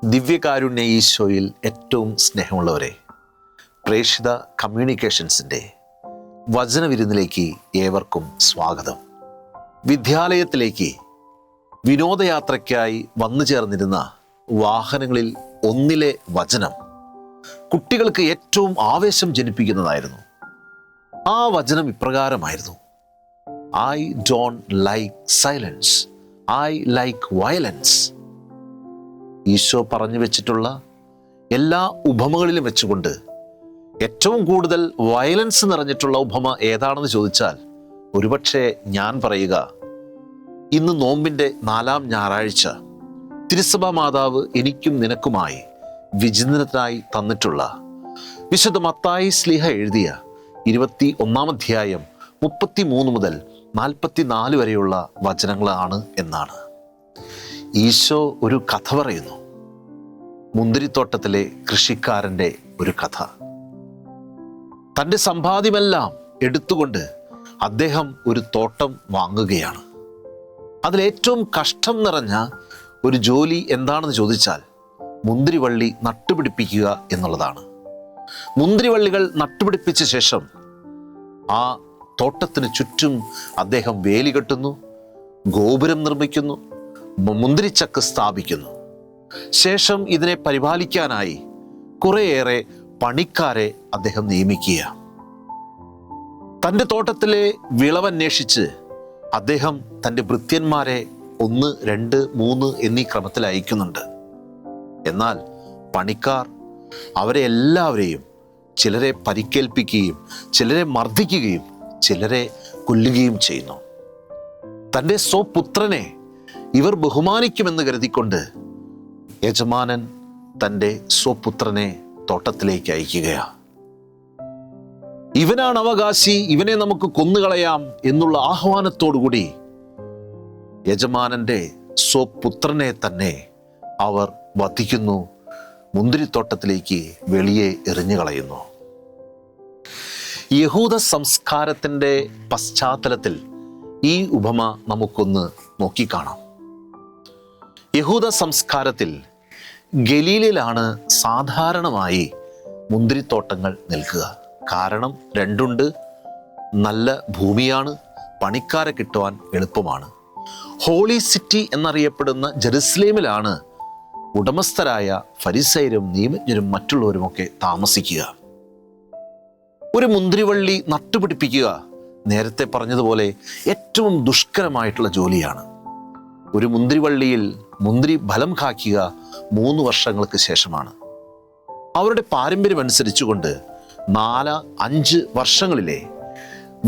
ദിവ്യകാരുണ്യ ഈശോയിൽ ഏറ്റവും സ്നേഹമുള്ളവരെ, പ്രേക്ഷിത കമ്മ്യൂണിക്കേഷൻസിൻ്റെ വചനവിരുന്നിലേക്ക് ഏവർക്കും സ്വാഗതം. വിദ്യാലയത്തിലേക്ക് വിനോദയാത്രയ്ക്കായി വന്നു ചേർന്നിരുന്ന വാഹനങ്ങളിൽ ഒന്നിലെ വചനം കുട്ടികൾക്ക് ഏറ്റവും ആവേശം ജനിപ്പിക്കുന്നതായിരുന്നു. ആ വചനം ഇപ്രകാരമായിരുന്നു: I don't like silence, I like violence. Eesho പറഞ്ഞു വെച്ചിട്ടുള്ള എല്ലാ ഉപമകളിലും വെച്ചുകൊണ്ട് ഏറ്റവും കൂടുതൽ വയലൻസ് നിറഞ്ഞിട്ടുള്ള ഉപമ ഏതാണെന്ന് ചോദിച്ചാൽ ഒരുപക്ഷെ ഞാൻ പറയുക, ഇന്ന് നോമ്പിൻ്റെ 4-ാം ഞായറാഴ്ച തിരുസഭാ മാതാവ് എനിക്കും നിനക്കുമായി വിചിന്തനത്തിനായി തന്നിട്ടുള്ള വിശുദ്ധ മത്തായി ശ്ലീഹ എഴുതിയ 21-ാം അധ്യായം 33 മുതൽ 44 വരെയുള്ള വചനങ്ങളാണ് എന്നാണ്. ഈശോ ഒരു കഥ പറയുന്നു. മുന്തിരിത്തോട്ടത്തിലെ കൃഷിക്കാരൻ്റെ ഒരു കഥ. തൻ്റെ സമ്പാദ്യമെല്ലാം എടുത്തുകൊണ്ട് അദ്ദേഹം ഒരു തോട്ടം വാങ്ങുകയാണ്. അതിലേറ്റവും കഷ്ടം നിറഞ്ഞ ഒരു ജോലി എന്താണെന്ന് ചോദിച്ചാൽ മുന്തിരിവള്ളി നട്ടുപിടിപ്പിക്കുക എന്നുള്ളതാണ്. മുന്തിരിവള്ളികൾ നട്ടുപിടിപ്പിച്ച ശേഷം ആ തോട്ടത്തിന് ചുറ്റും അദ്ദേഹം വേലി കെട്ടുന്നു, ഗോപുരം നിർമ്മിക്കുന്നു, മുന്തിരിച്ചക്ക് സ്ഥാപിക്കുന്നു. ശേഷം ഇതിനെ പരിപാലിക്കാനായി കുറേയേറെ പണിക്കാരെ അദ്ദേഹം നിയമിക്കുക. തൻ്റെ തോട്ടത്തിലെ വിളവന്വേഷിച്ച് അദ്ദേഹം തൻ്റെ ഭൃത്യന്മാരെ 1, 2, 3 എന്നീ ക്രമത്തിൽ അയക്കുന്നുണ്ട്. എന്നാൽ പണിക്കാർ അവരെ എല്ലാവരെയും ചിലരെ പരിക്കേൽപ്പിക്കുകയും ചിലരെ മർദ്ദിക്കുകയും ചിലരെ കൊല്ലുകയും ചെയ്യുന്നു. തൻ്റെ സ്വപുത്രനെ ഇവർ ബഹുമാനിക്കുമെന്ന് കരുതിക്കൊണ്ട് യജമാനൻ തൻ്റെ സ്വപുത്രനെ തോട്ടത്തിലേക്ക് അയക്കുകയാണ്. ഇവനാണ് അവകാശി, ഇവനെ നമുക്ക് കൊന്നുകളയാം എന്നുള്ള ആഹ്വാനത്തോടുകൂടി യജമാനന്റെ സ്വപുത്രനെ തന്നെ അവർ വധിക്കുന്നു, മുന്തിരിത്തോട്ടത്തിലേക്ക് വെളിയെ എറിഞ്ഞു കളയുന്നു. യഹൂദ സംസ്കാരത്തിൻ്റെ പശ്ചാത്തലത്തിൽ ഈ ഉപമ നമുക്കൊന്ന് നോക്കിക്കാണാം. യഹൂദ സംസ്കാരത്തിൽ ഗലീലയിലാണ് സാധാരണമായി മുന്തിരിത്തോട്ടങ്ങൾ നിൽക്കുക. കാരണം രണ്ടുണ്ട്: നല്ല ഭൂമിയാണ്, പണിക്കാരെ കിട്ടുവാൻ എളുപ്പമാണ്. ഹോളി സിറ്റി എന്നറിയപ്പെടുന്ന ജെറുസലേമിലാണ് ഉടമസ്ഥരായ ഫരിസയരും നിയമജ്ഞരും മറ്റുള്ളവരുമൊക്കെ താമസിക്കുക. ഒരു മുന്തിരിവള്ളി നട്ടുപിടിപ്പിക്കുക നേരത്തെ പറഞ്ഞതുപോലെ ഏറ്റവും ദുഷ്കരമായിട്ടുള്ള ജോലിയാണ്. ഒരു മുന്തിരിവള്ളിയിൽ മുന്തിരി ഫലം കായ്ക്കുക 3 വർഷങ്ങൾക്ക് ശേഷമാണ്. അവരുടെ പാരമ്പര്യം അനുസരിച്ചുകൊണ്ട് 4-5 വർഷങ്ങളിലെ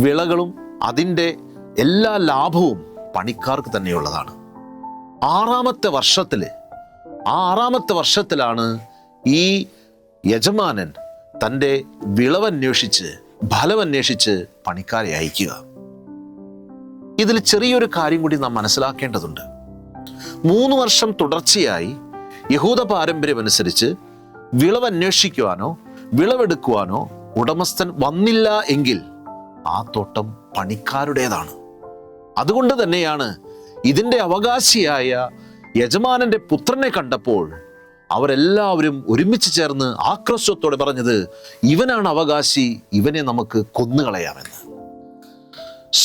വിളകളും അതിൻ്റെ എല്ലാ ലാഭവും പണിക്കാർക്ക് തന്നെയുള്ളതാണ്. 6-ാമത്തെ വർഷത്തിലാണ് ഈ യജമാനൻ തൻ്റെ വിളവന്വേഷിച്ച് ഫലമന്വേഷിച്ച് പണിക്കാരെ അയക്കുക. ഇതിൽ ചെറിയൊരു കാര്യം കൂടി നാം മനസ്സിലാക്കേണ്ടതുണ്ട്. 3 വർഷം തുടർച്ചയായി യഹൂദ പാരമ്പര്യം അനുസരിച്ച് വിളവന്വേഷിക്കുവാനോ വിളവെടുക്കുവാനോ ഉടമസ്ഥൻ വന്നില്ല എങ്കിൽ ആ തോട്ടം പണിക്കാരുടേതാണ്. അതുകൊണ്ട് തന്നെയാണ് ഇതിൻ്റെ അവകാശിയായ യജമാനന്റെ പുത്രനെ കണ്ടപ്പോൾ അവരെല്ലാവരും ഒരുമിച്ച് ചേർന്ന് ആക്രോശത്തോടെ പറഞ്ഞത്, ഇവനാണ് അവകാശി, ഇവനെ നമുക്ക് കൊന്നുകളയാമെന്ന്.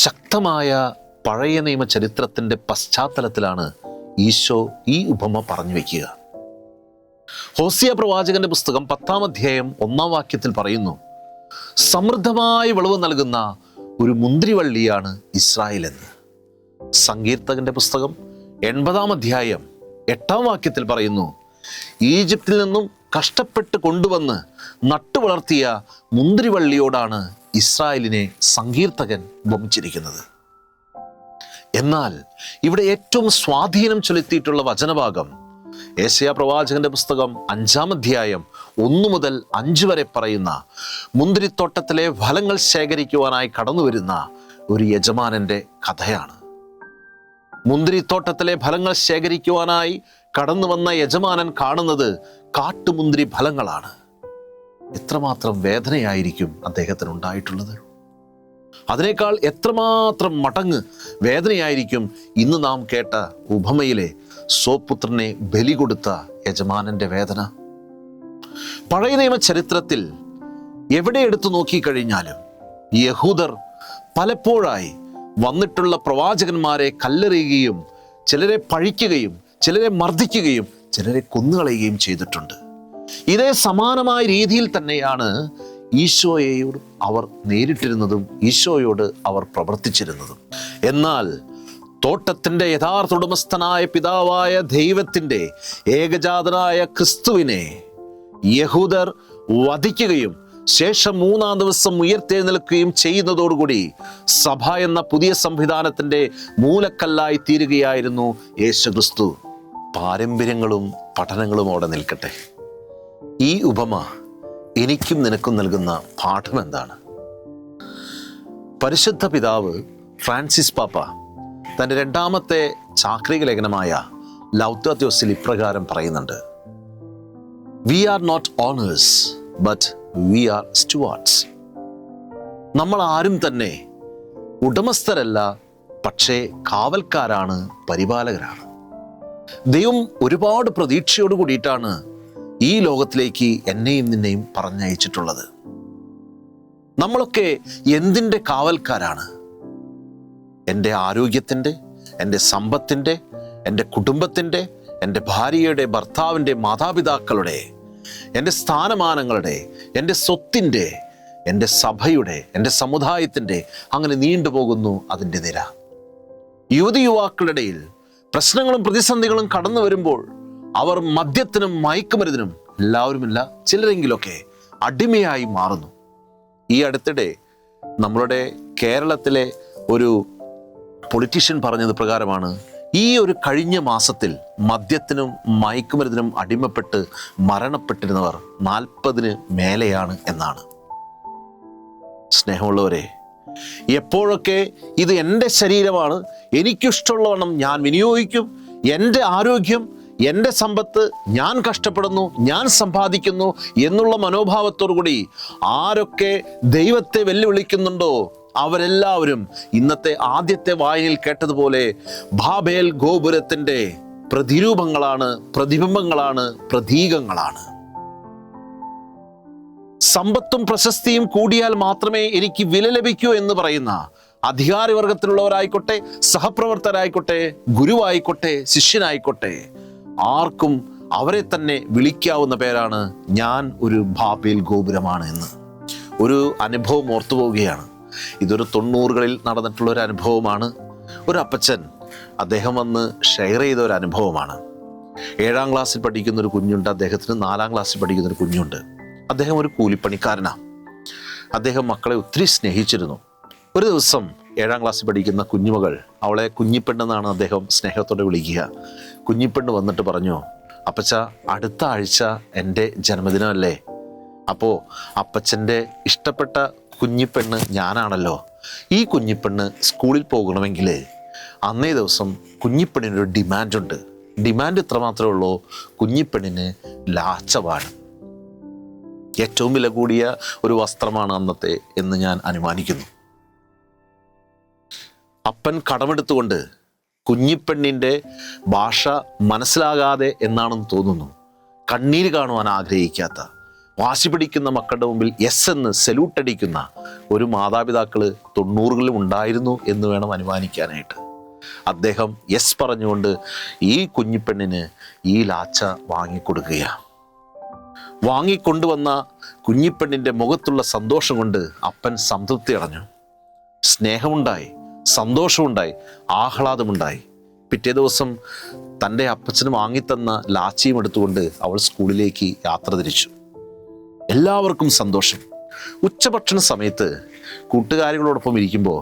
ശക്തമായ പഴയ നിയമ ചരിത്രത്തിൻ്റെ പശ്ചാത്തലത്തിലാണ് ഈശോ ഈ ഉപമ പറഞ്ഞു വയ്ക്കുക. ഹോസിയ പ്രവാചകന്റെ പുസ്തകം 10-ാം അധ്യായം 1-ാം വാക്യത്തിൽ പറയുന്നു, സമൃദ്ധമായ വിളവ് നൽകുന്ന ഒരു മുന്തിരിവള്ളിയാണ് ഇസ്രായേൽ എന്ന്. സങ്കീർത്തകന്റെ പുസ്തകം 80-ാം അധ്യായം 8-ാം വാക്യത്തിൽ പറയുന്നു, ഈജിപ്തിൽ നിന്നും കഷ്ടപ്പെട്ട് കൊണ്ടുവന്ന് നട്ടുവളർത്തിയ മുന്തിരിവള്ളിയോടാണ് ഇസ്രായേലിനെ സങ്കീർത്തകൻ ഉപമിച്ചിരിക്കുന്നത്. എന്നാൽ ഇവിടെ ഏറ്റവും സ്വാധീനം ചെലുത്തിയിട്ടുള്ള വചനഭാഗം യെശയ്യാ പ്രവാചകന്റെ പുസ്തകം 5-ാം അധ്യായം 1 മുതൽ 5 വരെ പറയുന്ന മുന്തിരിത്തോട്ടത്തിലെ ഫലങ്ങൾ ശേഖരിക്കുവാനായി കടന്നു വരുന്ന ഒരു യജമാനന്റെ കഥയാണ്. മുന്തിരിത്തോട്ടത്തിലെ ഫലങ്ങൾ ശേഖരിക്കുവാനായി കടന്നു വന്ന യജമാനൻ കാണുന്നത് കാട്ടുമുന്തിരി ഫലങ്ങളാണ്. എത്രമാത്രം വേദനയായിരിക്കും അദ്ദേഹത്തിന് ഉണ്ടായിട്ടുള്ളത്. അതിനേക്കാൾ എത്രമാത്രം മടങ്ങ് വേദനയായിരിക്കും ഇന്ന് നാം കേട്ട ഉപമയിലെ സ്വപുത്രനെ ബലി കൊടുത്ത യജമാനന്റെ വേദന. പഴയ നിയമ ചരിത്രത്തിൽ എവിടെ എടുത്തു നോക്കിക്കഴിഞ്ഞാലും യഹൂദർ പലപ്പോഴായി വന്നിട്ടുള്ള പ്രവാചകന്മാരെ കല്ലെറിയുകയും ചിലരെ പഴിക്കുകയും ചിലരെ മർദ്ദിക്കുകയും ചിലരെ കൊന്നുകളയുകയും ചെയ്തിട്ടുണ്ട്. ഇതേ സമാനമായ രീതിയിൽ തന്നെയാണ് ഈശോയോട് അവർ നേരിട്ടിരുന്നതും ഈശോയോട് അവർ പ്രവർത്തിച്ചിരുന്നതും. എന്നാൽ തോട്ടത്തിൻ്റെ യഥാർത്ഥ ഉടമസ്ഥനായ പിതാവായ ദൈവത്തിൻ്റെ ഏകജാതനായ ക്രിസ്തുവിനെ യഹൂദർ വധിക്കുകയും ശേഷം 3-ാം ദിവസം ഉയർത്തെഴുന്നേൽക്കുകയും ചെയ്യുന്നതോടുകൂടി സഭ എന്ന പുതിയ സംവിധാനത്തിൻ്റെ മൂലക്കല്ലായി തീരുകയായിരുന്നു യേശുക്രിസ്തു. പാരമ്പര്യങ്ങളും പഠനങ്ങളും അവിടെ നിൽക്കട്ടെ. ഈ ഉപമ എനിക്കും നിനക്കും നൽകുന്ന പാഠം എന്താണ്? പരിശുദ്ധ പിതാവ് ഫ്രാൻസിസ് പാപ്പ തൻ്റെ 2ാമത്തെ ചാക്രിക ലേഖനമായ ലൗദാത്തോ സിയിൽ ഇപ്രകാരം പറയുന്നുണ്ട്: we are not owners but we are stewards. നമ്മൾ ആരും തന്നെ ഉടമസ്ഥരല്ല, പക്ഷേ കാവൽക്കാരാണ്, പരിപാലകരാണ്. ദൈവം ഒരുപാട് പ്രതീക്ഷയോട് കൂടിയിട്ടാണ് ഈ ലോകത്തിലേക്ക് എന്നെയും നിന്നെയും പറഞ്ഞയച്ചിട്ടുള്ളത്. നമ്മളൊക്കെ എന്തിൻ്റെ കാവൽക്കാരാണ്? എൻ്റെ ആരോഗ്യത്തിൻ്റെ, എൻ്റെ സമ്പത്തിൻ്റെ, എൻ്റെ കുടുംബത്തിൻ്റെ, എൻ്റെ ഭാര്യയുടെ, ഭർത്താവിൻ്റെ, മാതാപിതാക്കളുടെ, എൻ്റെ സ്ഥാനമാനങ്ങളുടെ, എൻ്റെ സ്വത്തിൻ്റെ, എൻ്റെ സഭയുടെ, എൻ്റെ സമുദായത്തിൻ്റെ, അങ്ങനെ നീണ്ടുപോകുന്നു അതിൻ്റെ നിര. യുവതിയുവാക്കളുടെ ഇടയിൽ പ്രശ്നങ്ങളും പ്രതിസന്ധികളും കടന്നു വരുമ്പോൾ അവർ മദ്യത്തിനും മയക്കുമരുന്നിനും, എല്ലാവരുമില്ല ചിലരെങ്കിലൊക്കെ അടിമയായി മാറുന്നു. ഈ അടുത്തിടെ നമ്മളുടെ കേരളത്തിലെ ഒരു പൊളിറ്റീഷ്യൻ പറഞ്ഞത് പ്രകാരമാണ്, ഈ ഒരു കഴിഞ്ഞ മാസത്തിൽ മദ്യത്തിനും മയക്കുമരുന്നിനും അടിമപ്പെട്ട് മരണപ്പെട്ടിരുന്നവർ 40-ന് മേലെയാണ് എന്നാണ്. സ്നേഹമുള്ളവരെ, എപ്പോഴൊക്കെ ഇത് എൻ്റെ ശരീരമാണ്, എനിക്കിഷ്ടമുള്ളവണ്ണം ഞാൻ വിനിയോഗിക്കും, എൻ്റെ ആരോഗ്യം, എൻ്റെ സമ്പത്ത്, ഞാൻ കഷ്ടപ്പെടുന്നു, ഞാൻ സമ്പാദിക്കുന്നു എന്നുള്ള മനോഭാവത്തോടുകൂടി ആരൊക്കെ ദൈവത്തെ വെല്ലുവിളിക്കുന്നുണ്ടോ അവരെല്ലാവരും ഇന്നത്തെ ആദ്യത്തെ വായനയിൽ കേട്ടതുപോലെ ബാബേൽ ഗോപുരത്തിൻ്റെ പ്രതിരൂപങ്ങളാണ്, പ്രതിബിംബങ്ങളാണ്, പ്രതീകങ്ങളാണ്. സമ്പത്തും പ്രശസ്തിയും കൂടിയാൽ മാത്രമേ എനിക്ക് വില ലഭിക്കൂ എന്ന് പറയുന്ന അധികാരവർഗത്തിലുള്ളവരായിക്കോട്ടെ, സഹപ്രവർത്തകരായിക്കോട്ടെ, ഗുരുവായിക്കോട്ടെ, ശിഷ്യനായിക്കോട്ടെ, ആർക്കും അവരെ തന്നെ വിളിക്കാവുന്ന പേരാണ് ഞാൻ ഒരു ബാബേൽ ഗോപുരമാണ് എന്ന്. ഒരു അനുഭവം ഓർത്തു പോവുകയാണ്. ഇതൊരു 90കളിൽ നടന്നിട്ടുള്ള ഒരു അനുഭവമാണ്. ഒരു അപ്പച്ചൻ അദ്ദേഹം വന്ന് ഷെയർ ചെയ്ത ഒരു അനുഭവമാണ്. 7ാം ക്ലാസ്സിൽ പഠിക്കുന്ന ഒരു കുഞ്ഞുണ്ട്, അദ്ദേഹത്തിന് 4ാം ക്ലാസ്സിൽ പഠിക്കുന്ന ഒരു കുഞ്ഞുണ്ട്. അദ്ദേഹം ഒരു കൂലിപ്പണിക്കാരനാണ്. അദ്ദേഹം മക്കളെ ഒത്തിരി സ്നേഹിച്ചിരുന്നു. ഒരു ദിവസം 7ാം ക്ലാസ്സിൽ പഠിക്കുന്ന കുഞ്ഞുമകൾ, അവളെ കുഞ്ഞിപ്പെണ്ണെന്നാണ് അദ്ദേഹം സ്നേഹത്തോടെ വിളിക്കുക. കുഞ്ഞിപ്പെണ്ണ് വന്നിട്ട് പറഞ്ഞു, അപ്പച്ച അടുത്ത ആഴ്ച എൻ്റെ ജന്മദിനമല്ലേ, അപ്പോൾ അപ്പച്ചൻ്റെ ഇഷ്ടപ്പെട്ട കുഞ്ഞിപ്പെണ്ണ് ഞാനാണല്ലോ. ഈ കുഞ്ഞിപ്പെണ്ണ് സ്കൂളിൽ പോകണമെങ്കിൽ അന്നേ ദിവസം കുഞ്ഞിപ്പെണ്ണിനൊരു ഡിമാൻഡുണ്ട്. ഡിമാൻഡ് ഇത്ര മാത്രമേ ഉള്ളൂ, കുഞ്ഞിപ്പെണ്ണിന് ലാച്ചവാണ്. ഏറ്റവും വില കൂടിയ ഒരു വസ്ത്രമാണ് അന്നത്തെ എന്ന് ഞാൻ അനുമാനിക്കുന്നു. അപ്പൻ കടമെടുത്തുകൊണ്ട് കുഞ്ഞിപ്പെണ്ണിൻ്റെ ഭാഷ മനസ്സിലാകാതെ എന്നാണെന്ന് തോന്നുന്നു, കണ്ണീര് കാണുവാൻ ആഗ്രഹിക്കാത്ത, വാശി പിടിക്കുന്ന മക്കളുടെ മുമ്പിൽ എസ് എന്ന് സല്യൂട്ട് അടിക്കുന്ന ഒരു മാതാപിതാക്കൾ 90കളിലും ഉണ്ടായിരുന്നു എന്ന് വേണം അനുമാനിക്കാനായിട്ട്. അദ്ദേഹം എസ് പറഞ്ഞുകൊണ്ട് ഈ കുഞ്ഞിപ്പെണ്ണിന് ഈ ലാച്ച വാങ്ങിക്കൊടുക്കുകയാണ്. വാങ്ങിക്കൊണ്ടുവന്ന കുഞ്ഞിപ്പെണ്ണിൻ്റെ മുഖത്തുള്ള സന്തോഷം കൊണ്ട് അപ്പൻ സംതൃപ്തി അടഞ്ഞു. സ്നേഹമുണ്ടായി, സന്തോഷമുണ്ടായി, ആഹ്ലാദമുണ്ടായി. പിറ്റേ ദിവസം തൻ്റെ അപ്പച്ചന് വാങ്ങിത്തന്ന ലാച്ചിയും എടുത്തുകൊണ്ട് അവൾ സ്കൂളിലേക്ക് യാത്ര തിരിച്ചു. എല്ലാവർക്കും സന്തോഷം. ഉച്ചഭക്ഷണ സമയത്ത് കൂട്ടുകാരികളോടൊപ്പം ഇരിക്കുമ്പോൾ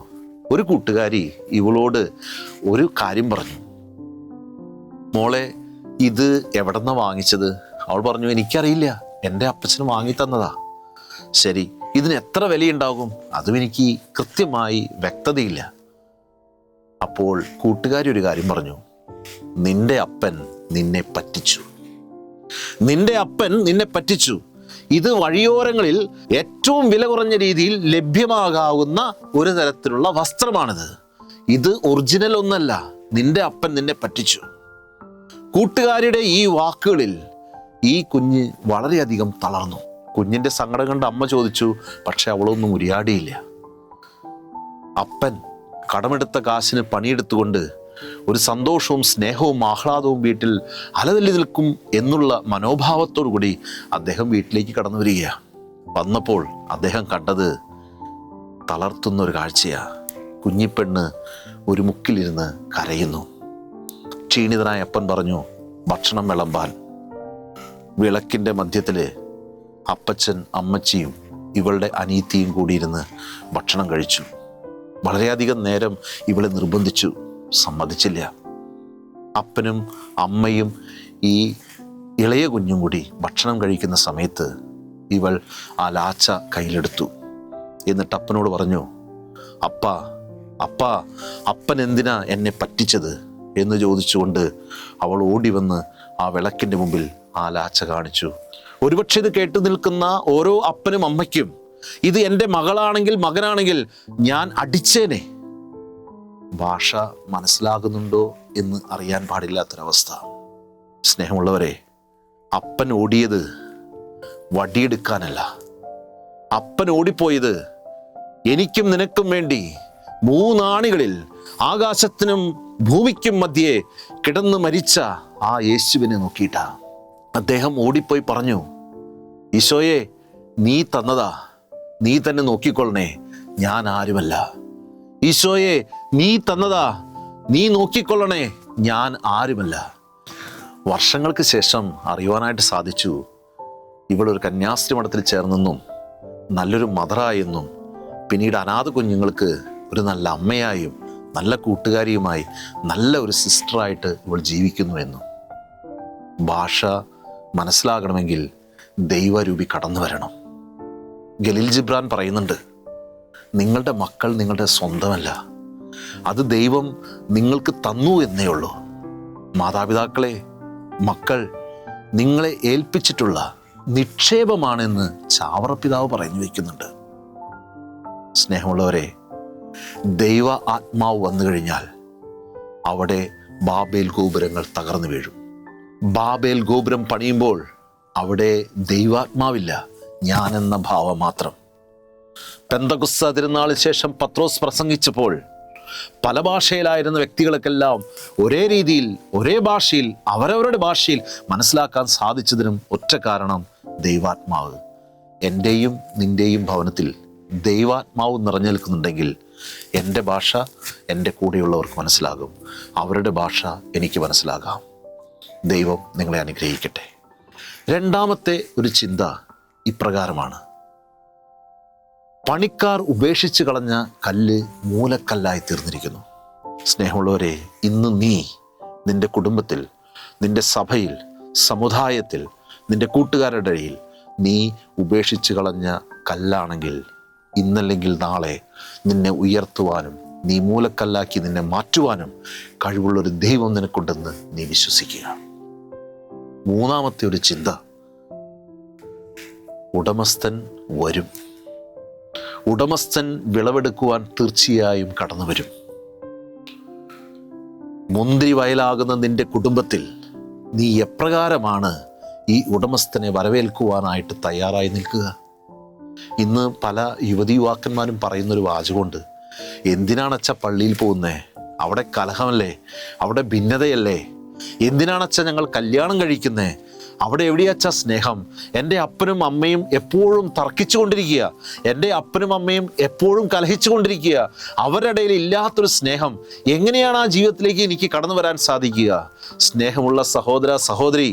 ഒരു കൂട്ടുകാരി ഇവളോട് ഒരു കാര്യം പറഞ്ഞു. മോളെ, ഇത് എവിടെന്നാ വാങ്ങിച്ചത്? അവൾ പറഞ്ഞു, എനിക്കറിയില്ല, എൻ്റെ അപ്പച്ചന് വാങ്ങിത്തന്നതാ. ശരി, ഇതിന് എത്ര വിലയുണ്ടാകും? അതും എനിക്ക് കൃത്യമായി വ്യക്തതയില്ല. അപ്പോൾ കൂട്ടുകാരി ഒരു കാര്യം പറഞ്ഞു, നിന്റെ അപ്പൻ നിന്നെ പറ്റിച്ചു. നിന്റെ അപ്പൻ നിന്നെ പറ്റിച്ചു. ഇത് വഴിയോരങ്ങളിൽ ഏറ്റവും വില കുറഞ്ഞ രീതിയിൽ ലഭ്യമാകാവുന്ന ഒരു തരത്തിലുള്ള വസ്ത്രമാണിത്. ഇത് ഒറിജിനൽ ഒന്നല്ല, നിന്റെ അപ്പൻ നിന്നെ പറ്റിച്ചു. കൂട്ടുകാരുടെ ഈ വാക്കുകളിൽ ഈ കുഞ്ഞ് വളരെയധികം തളർന്നു. കുഞ്ഞിൻ്റെ സങ്കടം കണ്ട് അമ്മ ചോദിച്ചു, പക്ഷെ അവളൊന്നും ഉരിയാടിയില്ല. അപ്പൻ കടമെടുത്ത കാശിന് പണിയെടുത്തുകൊണ്ട് ഒരു സന്തോഷവും സ്നേഹവും ആഹ്ലാദവും വീട്ടിൽ അലതല്ലി നിൽക്കും എന്നുള്ള മനോഭാവത്തോടു കൂടി അദ്ദേഹം വീട്ടിലേക്ക് കടന്നു വരികയാണ്. വന്നപ്പോൾ അദ്ദേഹം കണ്ടത് തളർത്തുന്ന ഒരു കാഴ്ചയാണ്. കുഞ്ഞിപ്പെണ്ണ് ഒരു മുക്കിലിരുന്ന് കരയുന്നു. ക്ഷീണിതനായ അപ്പൻ പറഞ്ഞു, ഭക്ഷണം വിളമ്പാൻ. വിളക്കിൻ്റെ മധ്യത്തിൽ അപ്പച്ചൻ അമ്മച്ചിയും ഇവളുടെ അനീത്തിയും കൂടിയിരുന്ന് ഭക്ഷണം കഴിച്ചു. വളരെയധികം നേരം ഇവളെ നിർബന്ധിച്ചു, സമ്മതിച്ചില്ല. അപ്പനും അമ്മയും ഈ ഇളയ കുഞ്ഞും കൂടി ഭക്ഷണം കഴിക്കുന്ന സമയത്ത് ഇവൾ ആ ലാച്ച കയ്യിലെടുത്തു. എന്നിട്ട് അപ്പനോട് പറഞ്ഞു, അപ്പാ അപ്പാ അപ്പൻ എന്തിനാ എന്നെ പറ്റിച്ചത് എന്ന് ചോദിച്ചുകൊണ്ട് അവൾ ഓടി വന്ന് ആ വിളക്കിൻ്റെ മുമ്പിൽ ആ ലാച്ച കാണിച്ചു. ഒരുപക്ഷെ ഇത് കേട്ടു നിൽക്കുന്ന ഓരോ അപ്പനും അമ്മയ്ക്കും ഇത് എൻ്റെ മകളാണെങ്കിൽ മകനാണെങ്കിൽ ഞാൻ അടിച്ചേനെ. ഭാഷ മനസ്സിലാകുന്നുണ്ടോ എന്ന് അറിയാൻ പാടില്ലാത്തൊരവസ്ഥ. സ്നേഹമുള്ളവരെ, അപ്പൻ ഓടിയത് വടിയെടുക്കാനല്ല. അപ്പൻ ഓടിപ്പോയത് എനിക്കും നിനക്കും വേണ്ടി 3 ആണികളിൽ ആകാശത്തിനും ഭൂമിക്കും മധ്യേ കിടന്ന് മരിച്ച ആ യേശുവിനെ നോക്കിയിട്ടാ. അദ്ദേഹം ഓടിപ്പോയി പറഞ്ഞു, ഈശോയെ, നീ തന്നതാ, നീ തന്നെ നോക്കിക്കൊള്ളണേ, ഞാൻ ആരുമല്ല. ഈശോയെ, നീ തന്നതാ, നീ നോക്കിക്കൊള്ളണേ, ഞാൻ ആരുമല്ല. വർഷങ്ങൾക്ക് ശേഷം അറിയുവാനായിട്ട് സാധിച്ചു, ഇവളൊരു കന്യാസ്ത്രീ മഠത്തിൽ ചേർന്നെന്നും നല്ലൊരു മദറായെന്നും പിന്നീട് അനാഥ കുഞ്ഞുങ്ങൾക്ക് ഒരു നല്ല അമ്മയായും നല്ല കൂട്ടുകാരിയുമായി നല്ല ഒരു സിസ്റ്ററായിട്ട് ഇവൾ ജീവിക്കുന്നു എന്നും. ഭാഷ മനസ്സിലാകണമെങ്കിൽ ദൈവരൂപി കടന്നു വരണം. ഖലീൽ ജിബ്രാൻ പറയുന്നുണ്ട്, നിങ്ങളുടെ മക്കൾ നിങ്ങളുടെ സ്വന്തമല്ല, അത് ദൈവം നിങ്ങൾക്ക് തന്നു എന്നേ ഉള്ളൂ. മാതാപിതാക്കളെ, മക്കൾ നിങ്ങളെ ഏൽപ്പിച്ചിട്ടുള്ള നിക്ഷേപമാണെന്ന് ചാവറ പിതാവ് പറഞ്ഞു വയ്ക്കുന്നുണ്ട്. സ്നേഹമുള്ളവരെ, ദൈവ ആത്മാവ് വന്നു കഴിഞ്ഞാൽ അവിടെ ബാബേൽ ഗോപുരങ്ങൾ തകർന്നു വീഴും. ബാബേൽ ഗോപുരം പണിയുമ്പോൾ അവിടെ ദൈവാത്മാവില്ല, ഞാനെന്ന ഭാവം മാത്രം. പെന്തക്കുസ്ത തിരുനാളിന് ശേഷം പത്രോസ് പ്രസംഗിച്ചപ്പോൾ പല ഭാഷയിലായിരുന്ന വ്യക്തികൾക്കെല്ലാം ഒരേ രീതിയിൽ ഒരേ ഭാഷയിൽ അവരവരുടെ ഭാഷയിൽ മനസ്സിലാക്കാൻ സാധിച്ചതിനും ഒറ്റ കാരണം ദൈവാത്മാവ്. എൻ്റെയും നിൻ്റെയും ഭവനത്തിൽ ദൈവാത്മാവ് നിറഞ്ഞു നിൽക്കുന്നുണ്ടെങ്കിൽ എൻ്റെ ഭാഷ എൻ്റെ കൂടെയുള്ളവർക്ക് മനസ്സിലാകും, അവരുടെ ഭാഷ എനിക്ക് മനസ്സിലാകാം. ദൈവം നിങ്ങളെ അനുഗ്രഹിക്കട്ടെ. രണ്ടാമത്തെ ഒരു ചിന്ത ഇപ്രകാരമാണ്: പണിക്കാർ ഉപേക്ഷിച്ച് കളഞ്ഞ കല്ല് മൂലക്കല്ലായി തീർന്നിരിക്കുന്നു. സ്നേഹമുള്ളവരെ, ഇന്ന് നീ നിൻ്റെ കുടുംബത്തിൽ, നിൻ്റെ സഭയിൽ, സമുദായത്തിൽ, നിൻ്റെ കൂട്ടുകാരുടെ ഇടയിൽ നീ ഉപേക്ഷിച്ച് കളഞ്ഞ കല്ലാണെങ്കിൽ ഇന്നല്ലെങ്കിൽ നാളെ നിന്നെ ഉയർത്തുവാനും നീ മൂലക്കല്ലാക്കി നിന്നെ മാറ്റുവാനും കഴിവുള്ളൊരു ദൈവം നിനക്കുണ്ടെന്ന് നീ വിശ്വസിക്കുക. മൂന്നാമത്തെ ഒരു ചിന്ത: ഉടമസ്ഥൻ വരും. ഉടമസ്ഥൻ വിളവെടുക്കുവാൻ തീർച്ചയായും കടന്നു വരും. മുന്തിരി വയലാകുന്ന നിന്റെ കുടുംബത്തിൽ നീ എപ്രകാരമാണ് ഈ ഉടമസ്ഥനെ വരവേൽക്കുവാനായിട്ട് തയ്യാറായി നിൽക്കുക? ഇന്ന് പല യുവതി യുവാക്കന്മാരും പറയുന്നൊരു വാചകമുണ്ട്: എന്തിനാണച്ച പള്ളിയിൽ പോകുന്നേ? അവിടെ കലഹമല്ലേ, അവിടെ ഭിന്നതയല്ലേ? എന്തിനാണച്ച ഞങ്ങൾ കല്യാണം കഴിക്കുന്നേ? അവിടെ എവിടെയാച്ച സ്നേഹം? എൻ്റെ അപ്പനും അമ്മയും എപ്പോഴും തർക്കിച്ചു കൊണ്ടിരിക്കുക, എൻ്റെ അപ്പനും അമ്മയും എപ്പോഴും കലഹിച്ചു കൊണ്ടിരിക്കുക, അവരുടെ ഇടയിൽ ഇല്ലാത്തൊരു സ്നേഹം എങ്ങനെയാണ് ആ ജീവിതത്തിലേക്ക് എനിക്ക് കടന്നു വരാൻ സാധിക്കുക? സ്നേഹമുള്ള സഹോദര സഹോദരി,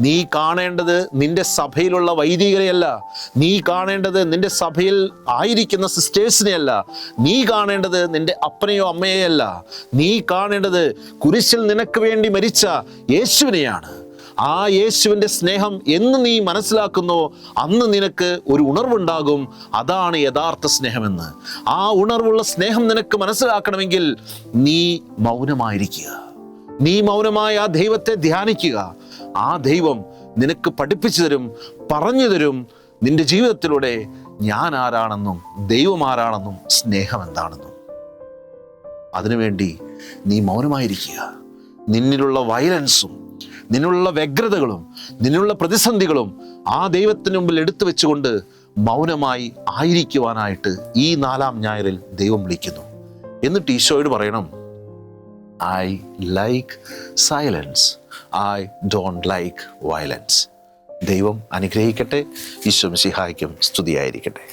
നീ കാണേണ്ടത് നിന്റെ സഭയിലുള്ള വൈദികരെയല്ല, നീ കാണേണ്ടത് നിന്റെ സഭയിൽ ആയിരിക്കുന്ന സിസ്റ്റേഴ്സിനെയല്ല, നീ കാണേണ്ടത് നിന്റെ അപ്പനെയോ അമ്മയെയല്ല, നീ കാണേണ്ടത് കുരിശിൽ നിനക്ക് വേണ്ടി മരിച്ച യേശുവിനെയാണ്. ആ യേശുവിൻ്റെ സ്നേഹം എന്ന് നീ മനസ്സിലാക്കുന്നോ അന്ന് നിനക്ക് ഒരു ഉണർവുണ്ടാകും. അതാണ് യഥാർത്ഥ സ്നേഹമെന്ന്. ആ ഉണർവുള്ള സ്നേഹം നിനക്ക് മനസ്സിലാക്കണമെങ്കിൽ നീ മൗനമായിരിക്കുക. നീ മൗനമായ ആ ദൈവത്തെ ധ്യാനിക്കുക. ആ ദൈവം നിനക്ക് പഠിപ്പിച്ചു തരും, പറഞ്ഞു തരും നിന്റെ ജീവിതത്തിലൂടെ ഞാൻ ആരാണെന്നും ദൈവം ആരാണെന്നും സ്നേഹം എന്താണെന്നും. അതിനുവേണ്ടി നീ മൗനമായിരിക്കുക. നിന്നിലുള്ള വയലൻസും നിന്നുള്ള വ്യഗ്രതകളും നിന്നുള്ള പ്രതിസന്ധികളും ആ ദൈവത്തിന് മുമ്പിൽ എടുത്തു വെച്ചുകൊണ്ട് മൗനമായി ആയിരിക്കുവാനായിട്ട് ഈ 4-ാം ഞായറിൽ ദൈവം വിളിക്കുന്നു. എന്നിട്ട് ഈശോയോട് പറയണം, I like silence, I don't like violence. ദൈവം അനുഗ്രഹിക്കട്ടെ. ഈശോ മിശിഹായ്ക്കും സ്തുതിയായിരിക്കട്ടെ.